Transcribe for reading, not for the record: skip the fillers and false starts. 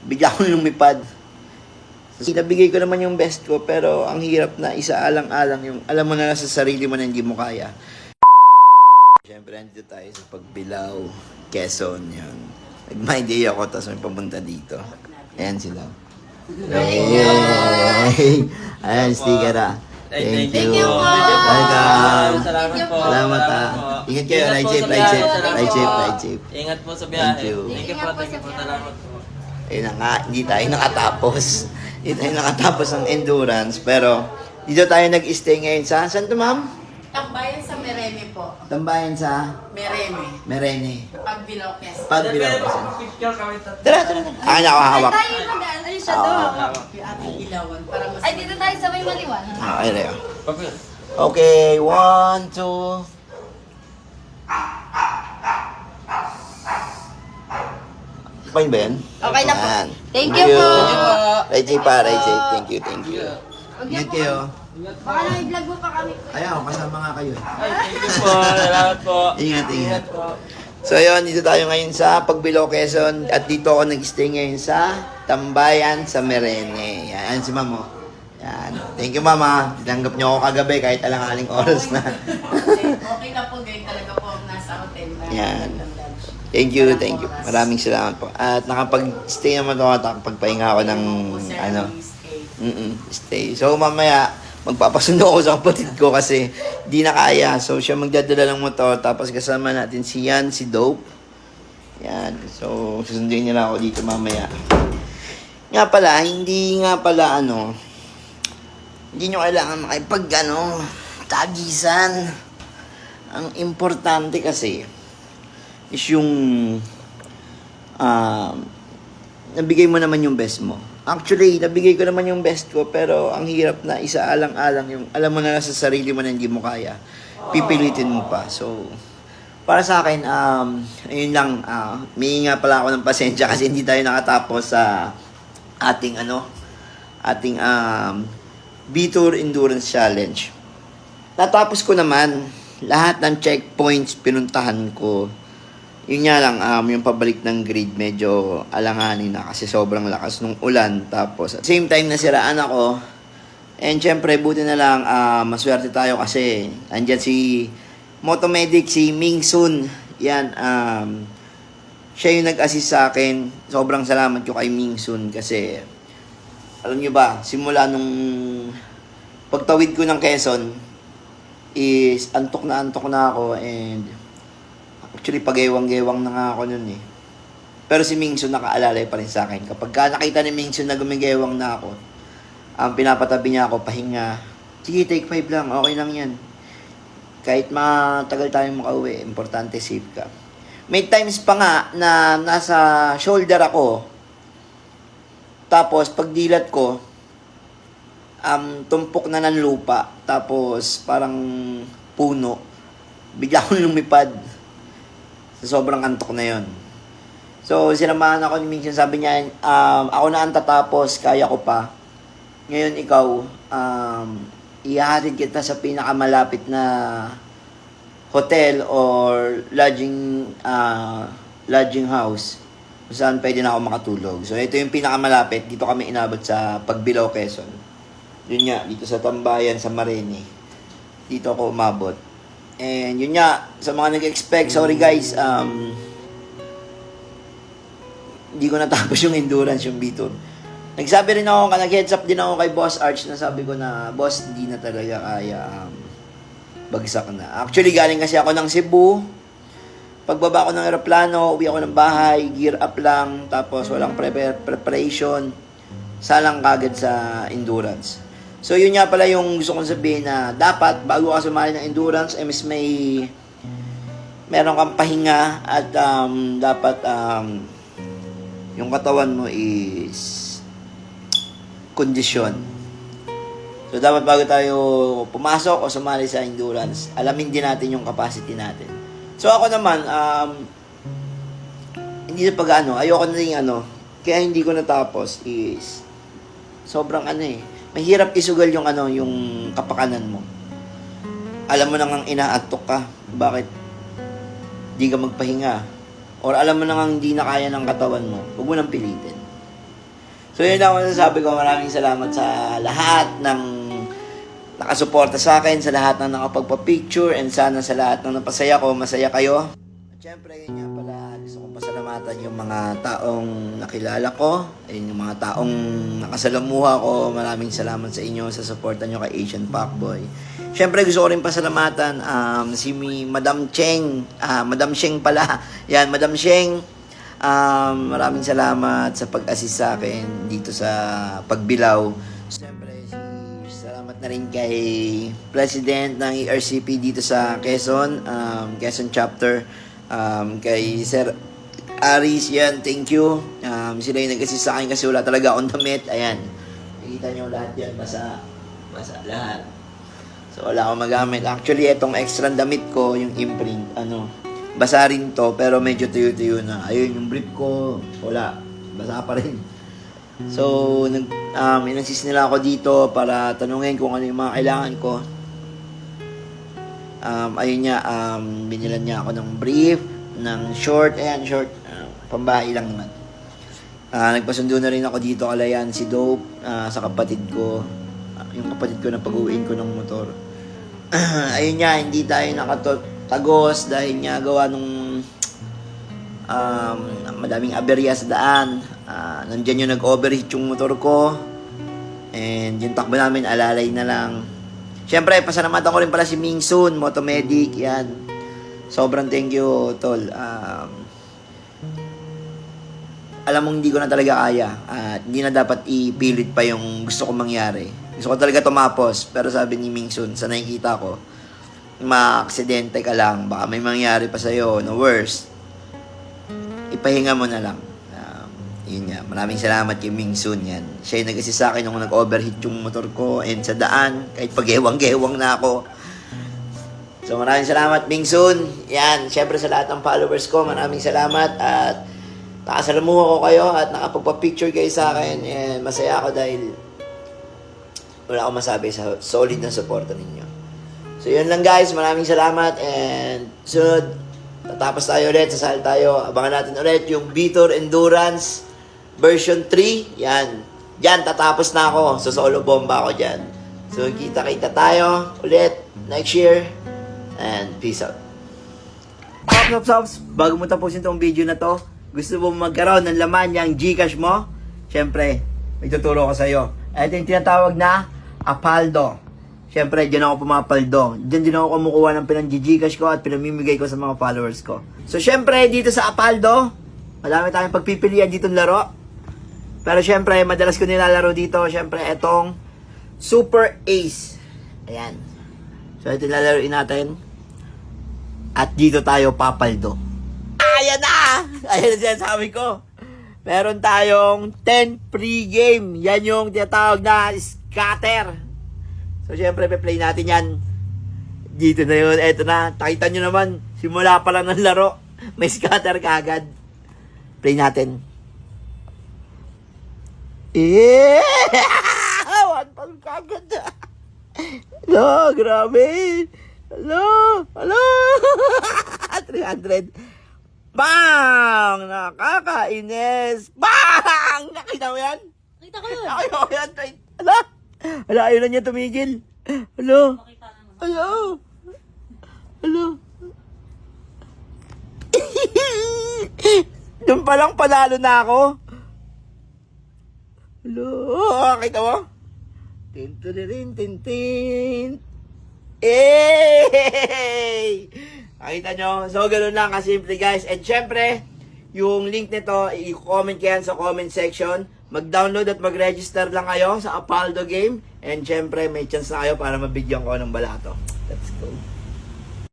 bigla akong lumipad. Nabigay ko naman yung best ko, pero ang hirap na isaalang-alang yung, alam mo na sa sarili mo na hindi mo kaya. Siyempre, andito tayo sa Pagbilao, Quezon, yun. Nag-mind day ako, tapos may papunta dito. Ayan sila. Hey! Ayan, sticker ah. Thank you. Welcome. Salamat po. Salamat ah. Ingat kayo, ride safe, ride safe, ride safe, ride safe. Ingat po sa biyahe. Thank you. Thank you po. Salamat po. Ayun na nga, hindi tayo nakatapos. Hindi tayo nakatapos ng endurance, pero dito tayo nag-stay ngayon sa, saan to ma'am? Tambayan sa Mereme po. Tambayan sa Mereme. Merene. Pagbilao, Quezon. Pagbilao kasi. Picture kami tatlo. Tara, tara, tara. Akin ako hawak. Tayo mag-ano yun siya doon. Yung ating ilawan para mas... Ay, dito tayo sa may maliwan. Okay, Leo. Okay, 1, 2. Fine ba yan? Okay na po. Yan. Thank you po. Ride safe pa, ride safe. Thank you, thank you. Ingat kayo. Baka nang-vlog mo pa kami. Ayaw, kasama nga kayo. Thank you po. Salamat po. Ingat, ingat. Ingat po. So yun, dito tayo ngayon sa Pagbilao, Quezon. At dito ako nag-stay ngayon sa Tambayan sa Merene. Yan, si Mamo. Yan. Thank you, Mama. Tinanggap niyo ako kagabi kahit alang-aling oras na. Okay na po, ganyan talaga po ang nasa hotel na. Yan. Thank you, thank you. Maraming salamat po. At nakapag-stay naman ako at nakapagpahinga ako ng ano, stay. So mamaya, magpapasundo ako sa kapatid ko kasi di na kaya. So siya magdadala ng motor, tapos kasama natin si Yan, si Dope. Yan. So susunduin niya lang ako dito mamaya. Nga pala, hindi nyo kailangan makipag tagisan. Ang importante kasi is yung nabigay mo naman yung best mo. Actually, nabigay ko naman yung best ko, pero ang hirap na isaalang-alang yung, alam mo na sa sarili mo na hindi mo kaya. Pipilitin mo pa. So, para sa akin, ayun lang, may nga pala ako ng pasensya kasi hindi tayo nakatapos sa ating B-Tour Endurance Challenge. Natapos ko naman lahat ng checkpoints pinuntahan ko. Yun nga lang, yung pabalik ng grid, medyo alanganin na kasi sobrang lakas nung ulan. Tapos, at same time, nasiraan ako. And syempre, buti na lang, maswerte tayo kasi andyan si Motomedic, si Ming Sun. Yan, siya yung nag-assist sa akin. Sobrang salamat ko kay Ming Sun kasi, alam nyo ba, simula nung pagtawid ko ng Quezon, is antok na ako and actually pag-ewang-gewang na nga ako nun eh. Pero si Mingsun nakaalalay pa rin sa akin. Kapag nakita ni Mingsun na gumigewang na ako, pinapatabi niya ako, pahinga. Sige, take 5 lang, okay lang yan. Kahit matagal tayong makauwi, importante safe ka. May times pa nga na nasa shoulder ako, tapos pagdilat ko, tumpok na ng lupa, tapos parang puno. Bigla akong lumipad. Sa sobrang antok na yon. So, sinamahan ako ni Mingsun, sabi niya, ako na ang tatapos, kaya ko pa. Ngayon ikaw, ihahatid kita sa pinakamalapit na hotel or lodging house kung saan pwede na ako makatulog. So, ito yung pinakamalapit. Dito kami inabot sa Pagbilao, Quezon. Yun nga, dito sa Tambayan, sa Marene. Dito ako umabot. And yun nga, sa mga nag-expect, sorry guys, hindi ko natapos yung endurance, yung B-Tour. Nagsabi rin ako, nag-heads up din ako kay Boss Arch na sabi ko na, Boss, hindi na talaga kaya bagsak na. Actually, galing kasi ako ng Cebu. Pagbaba ko ng aeroplano, uwi ako ng bahay, gear up lang, tapos walang preparation. Salang kagad sa endurance. So, yun nga pala yung gusto kong sabihin na dapat, bago ka sumali ng endurance, mas meron kang pahinga at dapat yung katawan mo is kondisyon. So, dapat bago tayo pumasok o sumali sa endurance, alamin din natin yung capacity natin. So, ako naman, hindi na ayoko na rin kaya hindi ko natapos is sobrang mahirap isugal yung yung kapakanan mo. Alam mo nang inaantok ka, bakit di ka magpahinga? Or alam mo nang hindi na kaya ng katawan mo, huwag mo nang pilitin. So yun lang ang masasabi ko. Maraming salamat sa lahat ng nakasuporta sa akin, sa lahat ng nakapagpa-picture, and sana sa lahat ng napasaya ko, masaya kayo. At syempre, yun nga pala, gusto kong pasalamatan yung mga taong nakilala ko, and yung mga taong nakasalamuha ko. Maraming salamat sa inyo sa suporta nyo kay Asian Pacboy. Syempre, gusto ko rin pasalamatan si Madam Cheng. Madam Cheng pala. Yan, Madam Cheng. Maraming salamat sa pag-assist sa akin dito sa pagbilaw. Siyempre, salamat na rin kay President ng ERCP dito sa Quezon, Quezon Chapter, kay Sir Aris, yan, thank you. Sila yung nag-assist sa akin kasi wala talaga akong damit. Ayan, nakikita nyo lahat yan, basa lahat. So, wala akong magamit. Actually, itong extra damit ko, yung imprint, basa rin to, pero medyo tuyo-tuyo na. Ayun, yung brief ko, wala. Basa pa rin. So, inassist nila ako dito para tanungin kung ano yung mga kailangan ko. Ayun niya, binilan niya ako ng brief, ng short, ayan, short, pambahay lang naman. Nagpasundo na rin ako dito kalayan si Dope, sa kapatid ko. Yung kapatid ko na pag-uwiin ko ng motor. Ayun niya, hindi tayo nakatagos dahil niya gawa nung madaming aberya sa daan. Nandyan yung nag-overheat yung motor ko. And yung takbo namin, alalay na lang. Siyempre, pasalamatan ko rin pala si Ming Sun, Motomedic, yan. Sobrang thank you, tol. Alam mong hindi ko na talaga kaya. At hindi na dapat ipilit pa yung gusto kong mangyari. Gusto ko talaga tumapos. Pero sabi ni Ming Sun, sa nakikita ko, ma-aksidente ka lang, baka may mangyari pa sa'yo na worse. Ipahinga mo na lang. Yun nga, maraming salamat kay Ming Sun yan. Siya yung nag-assist sa akin nung nag-overheat yung motor ko and sa daan, kahit pag-gewang-gewang na ako. So maraming salamat Ming Sun. Yan, syempre sa lahat ng followers ko, maraming salamat at nakasalamuha ko kayo at nakapagpa-picture kayo sa akin and masaya ako dahil wala akong masabi sa solid na suporta ninyo. So yun lang guys, maraming salamat and sunod, tatapos tayo ulit, sasal tayo, abangan natin ulit yung Vitor Endurance version 3, yan. Diyan, tatapos na ako. So, solo bomba ako dyan. So, kita-kita tayo ulit next year. And peace out. Sops, bago mo tapusin tong video na to, gusto mo magkaroon ng laman yung Gcash mo? Siyempre, may tuturo ko sa'yo. Ito yung tinatawag na Apaldo. Siyempre, dyan ako pumapaldo. Dyan din ako kumukuha ng pinang-Gcash ko at pinamimigay ko sa mga followers ko. So, siyempre, dito sa Apaldo, madami tayong pagpipilian dito ng laro. Pero syempre, madalas ko nilalaro dito, syempre, itong Super Ace. Ayan. So, ito nilalaroin natin. At dito tayo papaldo. Ayan na! Ayan na sinasabi ko. Meron tayong 10 free game. Yan yung tinatawag na scatter. So, syempre, pe-play natin yan. Dito na yun. Eto na. Nakita nyo naman, simula pa lang ng laro. May scatter kagad. Play natin. One pang kagad. Hello, grabe. Hello. 300. Bang! Nakakainis. Bang! Nakita mo yan? Nakita ko yun. Nakita ko yan. Hala, ayaw na niya tumigil. Hello. Doon pa lang panalo na ako. Hello, kita mo? Tin. Hey! Nakita nyo? So, ganun lang kasimple guys. And syempre, yung link nito, i-comment yan sa comment section. Mag-download at mag-register lang kayo sa Apaldo game. And syempre, may chance na kayo para mabigyan ko ng balato. Let's go.